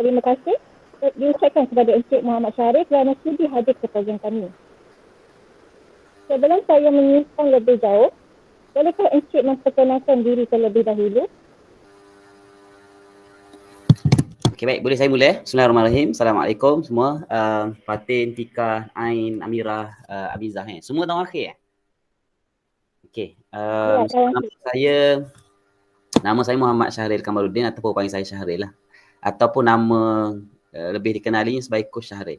Terima kasih diucapkan kepada Encik Muhammad Syarif kerana sudi hadir ke program kami. Sebelum saya menyusun lebih jauh, bolehkah Encik memperkenalkan diri terlebih dahulu? Okey, baik. Boleh saya mula? Bismillahirrahmanirrahim. Assalamualaikum semua. Fatin, Tika, Ain, Amirah, Abizah. Semua tahun akhir. Okey. Nama saya Muhammad Syahril Kamaluddin ataupun panggil saya Syahril lah. Ataupun nama lebih dikenali sebagai Coach Syahril.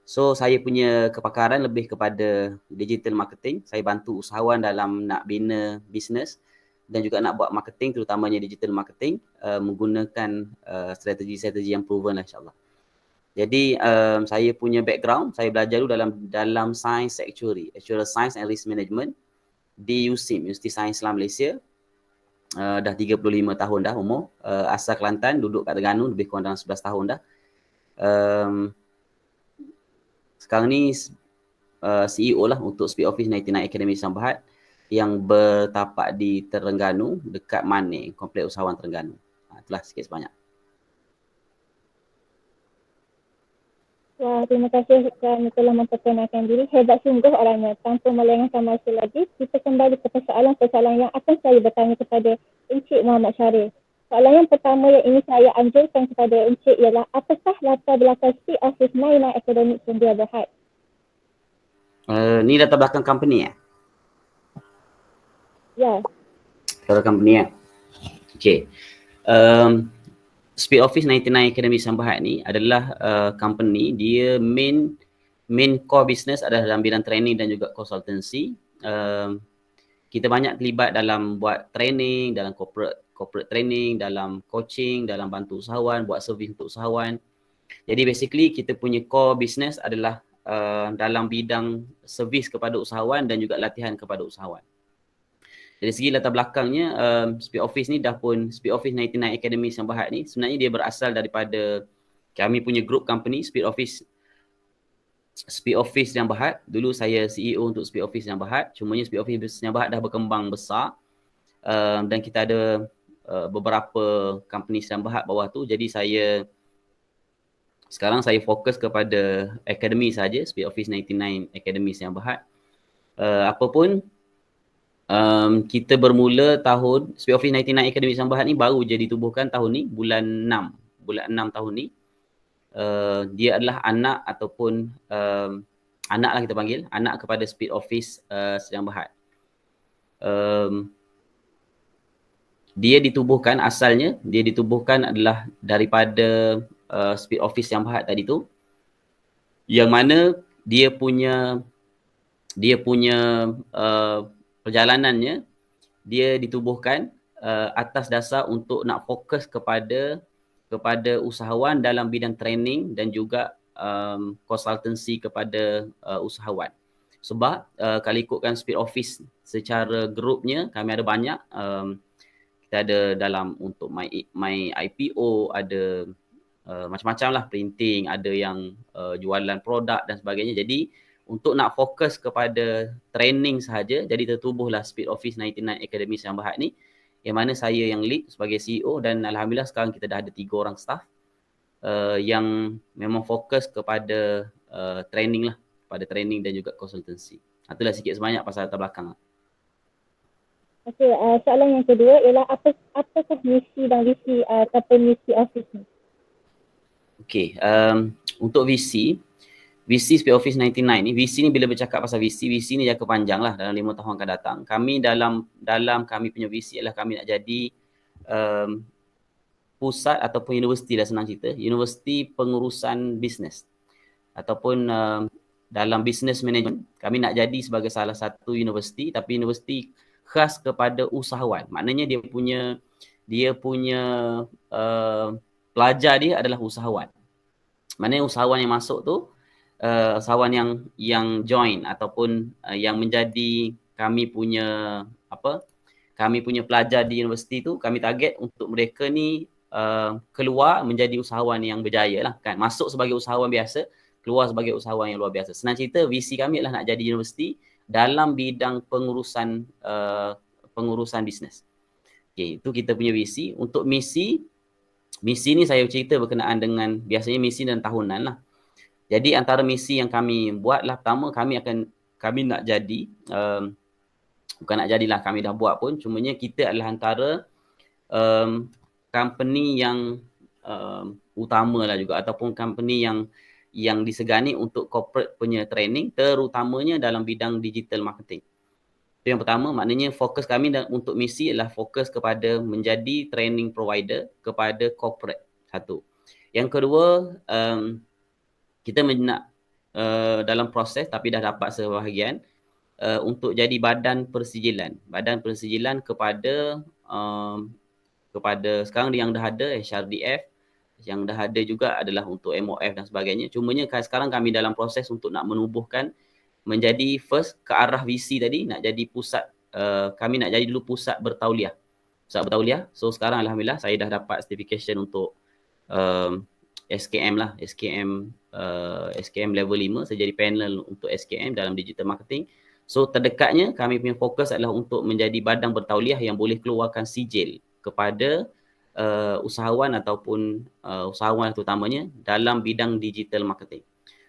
So, saya punya kepakaran lebih kepada digital marketing. Saya bantu usahawan dalam nak bina bisnes dan juga nak buat marketing, terutamanya digital marketing, menggunakan strategi-strategi yang proven lah insyaAllah. Jadi saya punya background, saya belajar dulu dalam Science Actuary Science and Risk Management di USIM, Universiti Sains Islam Malaysia. Dah 35 tahun dah umur, asal Kelantan, duduk kat Terengganu lebih kurang dalam 11 tahun dah. Sekarang ni CEO lah untuk Speed Office 99 Academy Islam Berhad yang bertapak di Terengganu dekat Mane, Kompleks Usahawan Terengganu. Itulah sikit sebanyak. Wah, terima kasih kerana telah memperkenalkan diri. Hebat sungguh orangnya. Tanpa melengahkan masa lagi, kita kembali ke persoalan-persoalan yang akan saya bertanya kepada Encik Muhammad Syarif. Soalan yang pertama yang ingin saya anjurkan kepada Encik ialah, apakah latar belakang Speed Office 99 Academy Islam Berhad? Ni latar belakang company ya? Ya. Latar company ya? Okay. Speed Office 99 Academy Islam Berhad ni adalah company, dia main core business adalah dalam bidang training dan juga consultancy. Kita banyak terlibat dalam buat training, dalam corporate training, dalam coaching, dalam bantu usahawan, buat servis untuk usahawan. Jadi basically kita punya core business adalah dalam bidang servis kepada usahawan dan juga latihan kepada usahawan. Dari segi latar belakangnya, Speed Office ni Speed Office 99 Academy Islam Berhad ni sebenarnya dia berasal daripada kami punya group company Speed Office Islam Berhad. Dulu saya CEO untuk Speed Office Islam Berhad. Cumanya Speed Office Islam Berhad dah berkembang besar dan kita ada beberapa company Islam Berhad bawah tu. Jadi sekarang saya fokus kepada academy saja, Speed Office 99 Academy Islam Berhad. Apapun kita bermula tahun Speed Office 99 Academy Islam Berhad ni baru je ditubuhkan tahun ni, bulan 6 tahun ni. Dia adalah anak ataupun anak lah kita panggil, anak kepada Speed Office Islam Berhad. Dia ditubuhkan adalah daripada Speed Office Islam Berhad tadi tu, yang mana dia punya perjalanannya dia ditubuhkan atas dasar untuk nak fokus kepada usahawan dalam bidang training dan juga konsultansi kepada usahawan. Sebab kalau ikutkan Speed Office secara grupnya, kami ada banyak. Kita ada dalam untuk my IPO, ada macam-macam lah, printing, ada yang jualan produk dan sebagainya. Jadi untuk nak fokus kepada training sahaja, jadi tertubuhlah Speed Office 99 Academy Islam Berhad ni, yang mana saya yang lead sebagai CEO dan alhamdulillah sekarang kita dah ada 3 orang staff yang memang fokus kepada training lah, pada training dan juga konsultansi. Itulah sikit sebanyak pasal latar belakang. Okey, soalan yang kedua ialah apakah misi dan visi company Speed Office ni? Okey, untuk visi Speed Office 99 ni, visi ni bila bercakap pasal visi ni jangka panjang lah, dalam 5 tahun akan datang. Kami dalam kami punya visi ialah kami nak jadi pusat ataupun universiti lah, senang cerita, universiti pengurusan bisnes ataupun dalam business management. Kami nak jadi sebagai salah satu universiti, tapi universiti khas kepada usahawan. Maknanya dia punya pelajar dia adalah usahawan. Maknanya usahawan yang masuk tu, usahawan yang join ataupun yang menjadi kami punya pelajar di universiti tu, kami target untuk mereka ni keluar menjadi usahawan yang berjaya lah kan. Masuk sebagai usahawan biasa, keluar sebagai usahawan yang luar biasa. Senang cerita, visi kami adalah nak jadi universiti dalam bidang pengurusan bisnes. Okay, itu kita punya visi. Untuk misi Misi ni saya cerita berkenaan dengan biasanya misi dan tahunan lah. Jadi antara misi yang kami buat lah, pertama kami nak jadi, bukan nak jadilah, kami dah buat pun, cumanya kita adalah antara company yang utama lah juga, ataupun company yang disegani untuk corporate punya training, terutamanya dalam bidang digital marketing. Itu yang pertama, maknanya fokus kami untuk misi adalah fokus kepada menjadi training provider kepada corporate, satu. Yang kedua, kita nak dalam proses tapi dah dapat sebahagian untuk jadi badan persijilan kepada sekarang yang dah ada HRDF, yang dah ada juga adalah untuk MOF dan sebagainya. Cumanya sekarang kami dalam proses untuk nak menubuhkan menjadi first ke arah VC tadi, nak jadi pusat, kami nak jadi dulu pusat bertauliah. So sekarang alhamdulillah saya dah dapat certification untuk SKM lah, SKM level 5, saya jadi panel untuk SKM dalam digital marketing. So terdekatnya kami punya fokus adalah untuk menjadi badan bertauliah yang boleh keluarkan sijil kepada usahawan ataupun usahawan terutamanya dalam bidang digital marketing.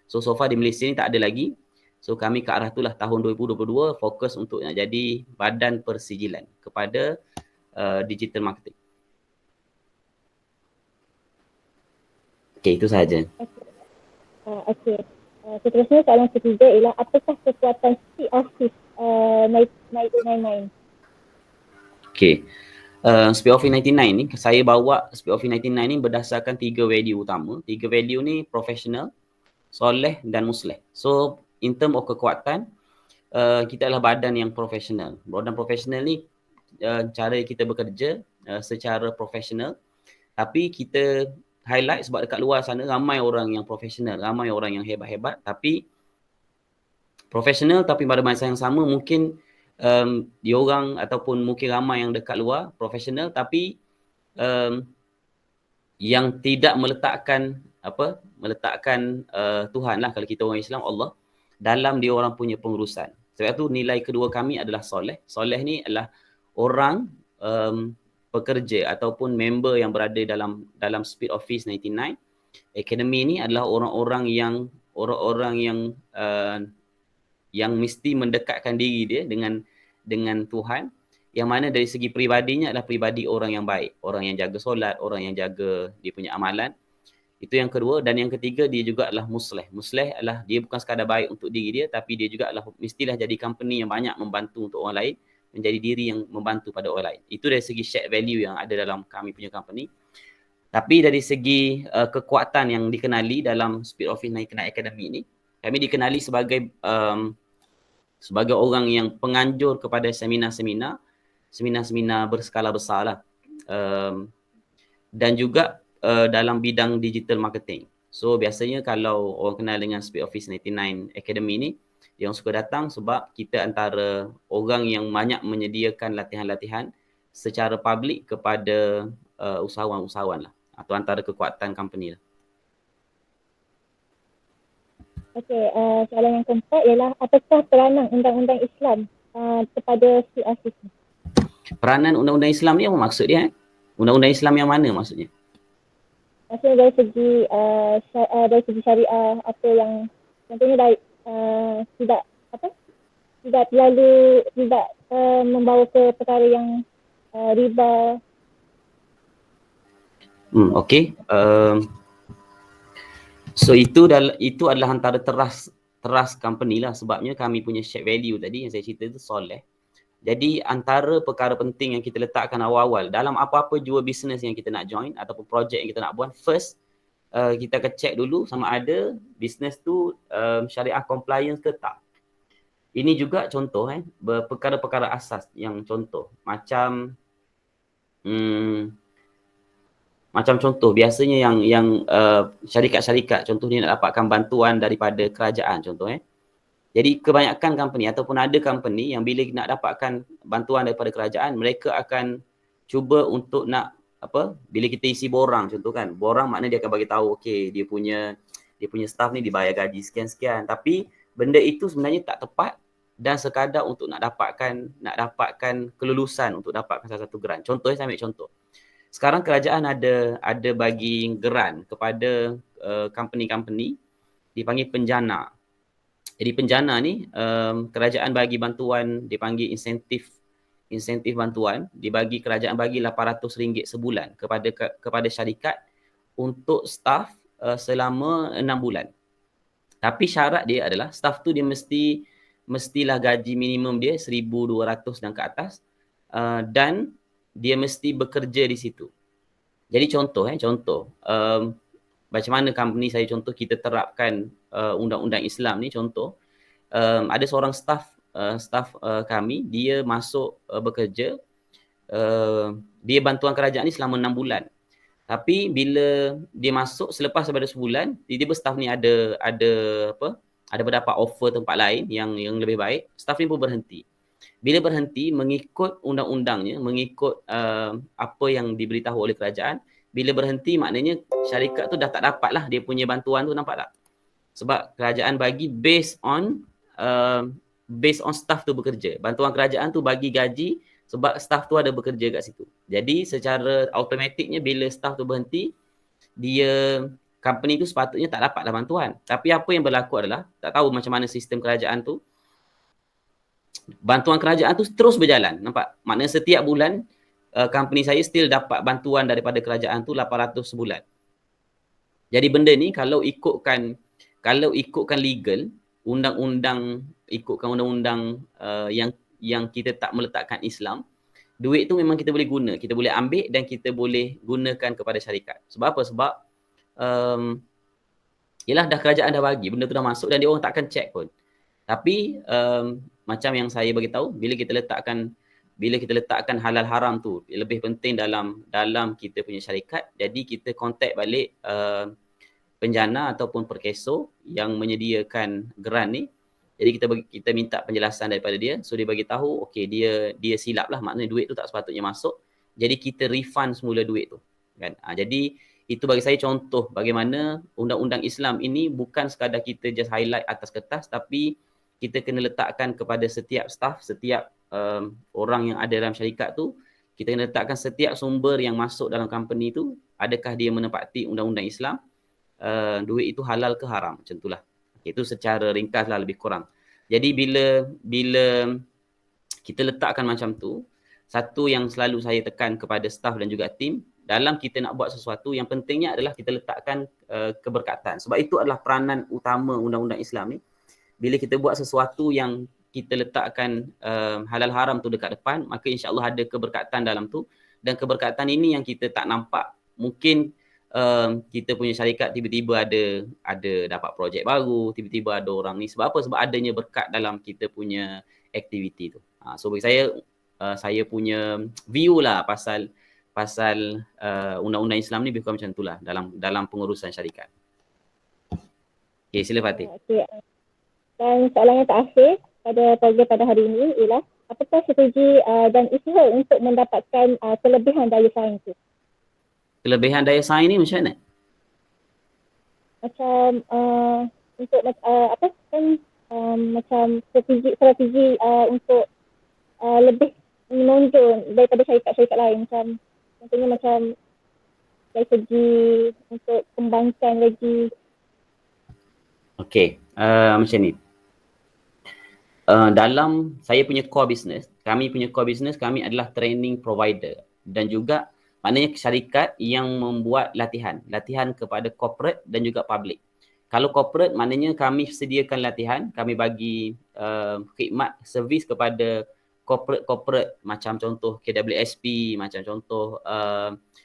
So far di Malaysia ni tak ada lagi. So kami ke arah itulah tahun 2022 fokus untuk nak jadi badan persijilan kepada digital marketing. Okey, itu sahaja. Okey. Seterusnya soalan ketiga ialah apakah kekuatan Speed Office 99? Okey. Speed Office 99 ni, saya bawa Speed Office 99 ni berdasarkan 3 value utama. 3 value ni professional, soleh dan musleh. So in term of kekuatan, kita adalah badan yang profesional. Badan profesional ni cara kita bekerja secara profesional, tapi kita highlight sebab dekat luar sana ramai orang yang profesional, ramai orang yang hebat-hebat, tapi profesional tapi pada masa yang sama mungkin diorang ataupun mungkin ramai yang dekat luar profesional tapi yang tidak meletakkan Tuhan lah, kalau kita orang Islam, Allah dalam dia orang punya pengurusan. Sebab itu nilai kedua kami adalah soleh. Soleh ni adalah orang pekerja ataupun member yang berada dalam Speed Office 99 Academy ni adalah orang-orang yang mesti mendekatkan diri dia dengan Tuhan, yang mana dari segi peribadinya adalah peribadi orang yang baik, orang yang jaga solat, orang yang jaga dia punya amalan. Itu yang kedua. Dan yang ketiga, dia juga adalah musleh. Musleh adalah dia bukan sekadar baik untuk diri dia, tapi dia juga adalah mestilah jadi company yang banyak membantu untuk orang lain, menjadi diri yang membantu pada orang lain. Itu dari segi shared value yang ada dalam kami punya company. Tapi dari segi kekuatan yang dikenali dalam Speed Office 99 Academy ni, kami dikenali sebagai orang yang penganjur kepada seminar-seminar berskala besar lah. Dan juga dalam bidang digital marketing. So biasanya kalau orang kenal dengan Speed Office 99 Academy ni, dia orang suka datang sebab kita antara orang yang banyak menyediakan latihan-latihan secara public kepada usahawan-usahawan lah, atau antara kekuatan company lah. Okey, soalan yang keempat ialah apakah peranan undang-undang Islam kepada Speed Office ni? Peranan undang-undang Islam ni apa maksud dia? Undang-undang Islam yang mana maksudnya? Maksudnya dari segi syariah, apa yang contohnya tidak terlalu membawa ke perkara yang riba. Okey. So itu adalah antara teras company lah, sebabnya kami punya shared value tadi yang saya cerita tu soleh. Jadi antara perkara penting yang kita letakkan awal-awal dalam apa-apa jua bisnes yang kita nak join ataupun projek yang kita nak buat, first kita akan check dulu sama ada bisnes tu syariah compliance ke tak. Ini juga contoh perkara-perkara asas yang contoh macam contoh biasanya yang syarikat-syarikat contohnya nak dapatkan bantuan daripada kerajaan contoh. Jadi kebanyakan company ataupun ada company yang bila nak dapatkan bantuan daripada kerajaan, mereka akan cuba untuk nak bila kita isi borang contoh kan. Borang maknanya dia akan bagi tahu okey dia punya staff ni dibayar gaji sekian-sekian, tapi benda itu sebenarnya tak tepat dan sekadar untuk nak dapatkan kelulusan untuk dapatkan salah satu grant. Contoh saya ambil contoh. Sekarang kerajaan ada bagi geran kepada company-company dipanggil penjana. Jadi penjana ni kerajaan bagi bantuan, dipanggil insentif bantuan, dibagi kerajaan bagi RM800 sebulan kepada syarikat untuk staff selama 6 bulan. Tapi syarat dia adalah staff tu dia mestilah gaji minimum dia 1,200 dan ke atas, dan dia mesti bekerja di situ. Jadi contoh macam mana company saya contoh kita terapkan undang-undang Islam ni contoh, ada seorang staff kami, dia masuk bekerja, dia bantuan kerajaan ni selama 6 bulan. Tapi bila dia masuk selepas daripada sebulan, tiba-tiba staff ni ada berdapat offer tempat lain yang lebih baik, staff ni pun berhenti. Bila berhenti mengikut undang-undangnya, mengikut apa yang diberitahu oleh kerajaan, bila berhenti maknanya syarikat tu dah tak dapat lah dia punya bantuan tu, nampak tak? Sebab kerajaan bagi based on staff tu bekerja. Bantuan kerajaan tu bagi gaji sebab staff tu ada bekerja kat situ. Jadi secara automatiknya bila staff tu berhenti, company tu sepatutnya tak dapat dah bantuan. Tapi apa yang berlaku adalah, tak tahu macam mana sistem kerajaan tu, bantuan kerajaan tu terus berjalan, nampak? Maknanya setiap bulan company saya still dapat bantuan daripada kerajaan tu 800 sebulan. Jadi benda ni kalau ikutkan legal, ikutkan undang-undang yang kita tak meletakkan Islam, duit tu memang kita boleh guna, kita boleh ambil dan kita boleh gunakan kepada syarikat. Sebab apa? Sebab yelah dah kerajaan dah bagi, benda tu dah masuk dan dia orang takkan check pun. Tapi macam yang saya bagi tahu, bila kita letakkan halal haram tu lebih penting dalam kita punya syarikat, jadi kita contact balik penjana ataupun perkeso yang menyediakan geran ni. Jadi kita minta penjelasan daripada dia, so dia bagi tahu okey dia silap lah, maknanya duit tu tak sepatutnya masuk. Jadi kita refund semula duit tu kan. Jadi itu bagi saya contoh bagaimana undang-undang Islam ini bukan sekadar kita just highlight atas kertas, tapi kita kena letakkan kepada setiap staff, setiap orang yang ada dalam syarikat tu, kita kena letakkan setiap sumber yang masuk dalam company tu, adakah dia menepati undang-undang Islam, duit itu halal ke haram, macam itulah. Itu secara ringkas lah lebih kurang. Jadi bila kita letakkan macam tu, satu yang selalu saya tekan kepada staff dan juga tim, dalam kita nak buat sesuatu, yang pentingnya adalah kita letakkan keberkatan. Sebab itu adalah peranan utama undang-undang Islam ni. Bila kita buat sesuatu yang kita letakkan halal haram tu dekat depan, maka insya-Allah ada keberkatan dalam tu. Dan keberkatan ini yang kita tak nampak. Mungkin kita punya syarikat tiba-tiba ada dapat projek baru, tiba-tiba ada orang ni. Sebab apa? Sebab adanya berkat dalam kita punya aktiviti tu. So bagi saya punya view lah pasal undang-undang Islam ni bukan macam itulah dalam pengurusan syarikat. Okay, sila Fatih. Okay. Dan soalan yang terakhir pada hari ini ialah, apakah strategi dan usaha untuk mendapatkan kelebihan daya saing itu? Kelebihan daya saing ni macam mana? Macam untuk macam strategi untuk lebih menonjol daripada syarikat-syarikat lain, macam contohnya macam dari segi untuk kembangkan lagi. Okey, macam ni. Dalam saya punya core business, kami adalah training provider dan juga maknanya syarikat yang membuat latihan kepada corporate dan juga public. Kalau corporate maknanya kami sediakan latihan, kami bagi khidmat servis kepada corporate macam contoh KWSP, macam contoh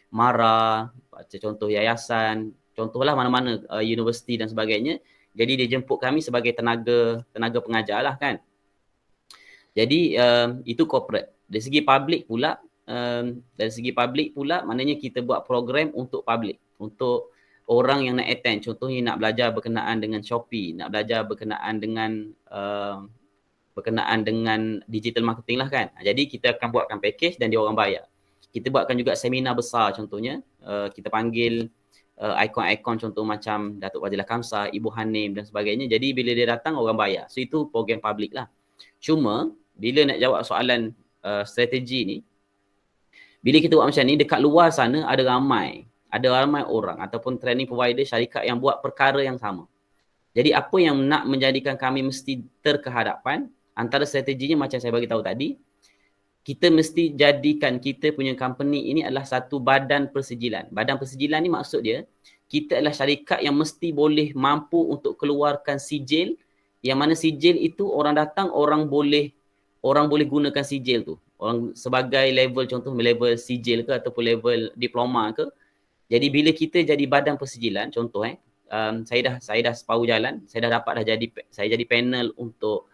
MARA, macam contoh yayasan, contohlah mana-mana universiti dan sebagainya. Jadi dia jemput kami sebagai tenaga pengajar lah kan. Jadi itu corporate. Dari segi public pula maknanya kita buat program untuk public, untuk orang yang nak attend. Contohnya nak belajar berkenaan dengan Shopee, nak belajar berkenaan dengan digital marketing lah kan. Jadi kita akan buatkan package dan dia orang bayar. Kita buatkan juga seminar besar contohnya. Kita panggil ikon-ikon contoh macam Datuk Fadilah Kamsah, Ibu Hanim dan sebagainya. Jadi bila dia datang orang bayar. So itu program public lah. Cuma bila nak jawab soalan strategi ni, Bila kita buat macam ni, dekat luar sana ada ramai orang ataupun training provider syarikat yang buat perkara yang sama. Jadi apa yang nak menjadikan kami mesti terkehadapan, antara strateginya macam saya bagi tahu tadi, kita mesti jadikan kita punya company ini adalah satu badan persijilan. Badan persijilan ni maksud dia, kita adalah syarikat yang mesti boleh mampu untuk keluarkan sijil, yang mana sijil itu orang datang, orang boleh gunakan sijil tu. Orang sebagai level, contoh level sijil ke ataupun level diploma ke. Jadi bila kita jadi badan persijilan, contoh saya dah separuh jalan, saya dah dapat saya jadi panel untuk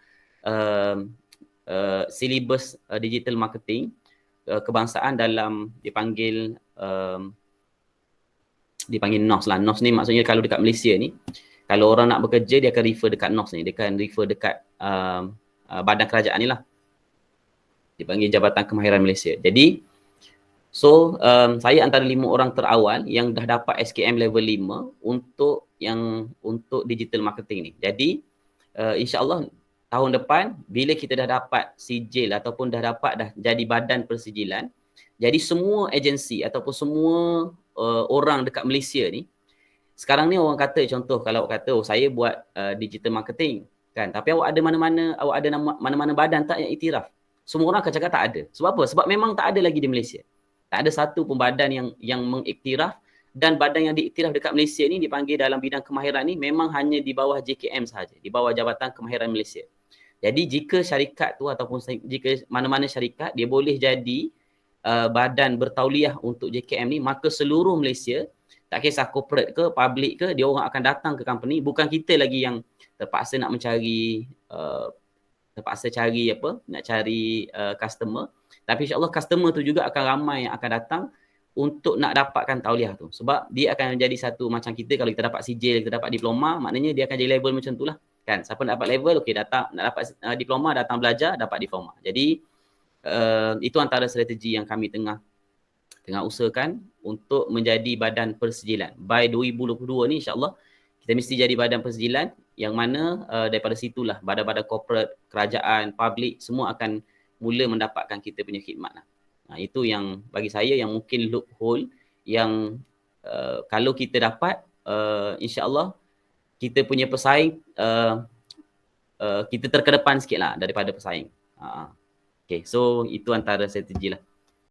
silibus digital marketing kebangsaan dalam dipanggil NOS lah. NOS ni maksudnya kalau dekat Malaysia ni, kalau orang nak bekerja dia akan refer dekat NOS ni, dia akan refer dekat badan kerajaan ni lah, dipanggil Jabatan Kemahiran Malaysia. Jadi saya antara 5 orang terawal yang dah dapat SKM level 5 untuk digital marketing ni. Jadi insya-Allah tahun depan bila kita dah dapat sijil ataupun dah jadi badan persijilan, jadi semua agensi ataupun semua orang dekat Malaysia ni, sekarang ni orang kata, contoh kalau awak kata saya buat digital marketing kan, tapi awak ada mana-mana badan tak yang iktiraf? Semua orang akan cakap tak ada. Sebab apa? Sebab memang tak ada lagi di Malaysia. Tak ada satu pun badan yang mengiktiraf, dan badan yang diiktiraf dekat Malaysia ni dipanggil dalam bidang kemahiran ni memang hanya di bawah JKM sahaja, di bawah Jabatan Kemahiran Malaysia. Jadi jika syarikat tu ataupun jika mana-mana syarikat dia boleh jadi badan bertauliah untuk JKM ni, maka seluruh Malaysia, tak kisah corporate ke public ke, dia orang akan datang ke company. Bukan kita lagi yang terpaksa nak cari customer, tapi insya-Allah customer tu juga akan ramai yang akan datang untuk nak dapatkan tauliah tu. Sebab dia akan menjadi satu macam kita, kalau kita dapat sijil, kita dapat diploma, maknanya dia akan jadi level macam tu lah. Kan, siapa nak dapat level, okey, datang nak dapat diploma, datang belajar, dapat diploma. Jadi itu antara strategi yang kami tengah usahakan untuk menjadi badan persijilan. By 2022 ni insya-Allah kita mesti jadi badan persijilan, yang mana daripada situlah badan-badan corporate, kerajaan, public semua akan mula mendapatkan kita punya khidmat lah. Itu yang bagi saya yang mungkin loophole yang kalau kita dapat, insya-Allah kita punya pesaing kita terkedepan sikit lah daripada pesaing. Okay, so itu antara strategi lah.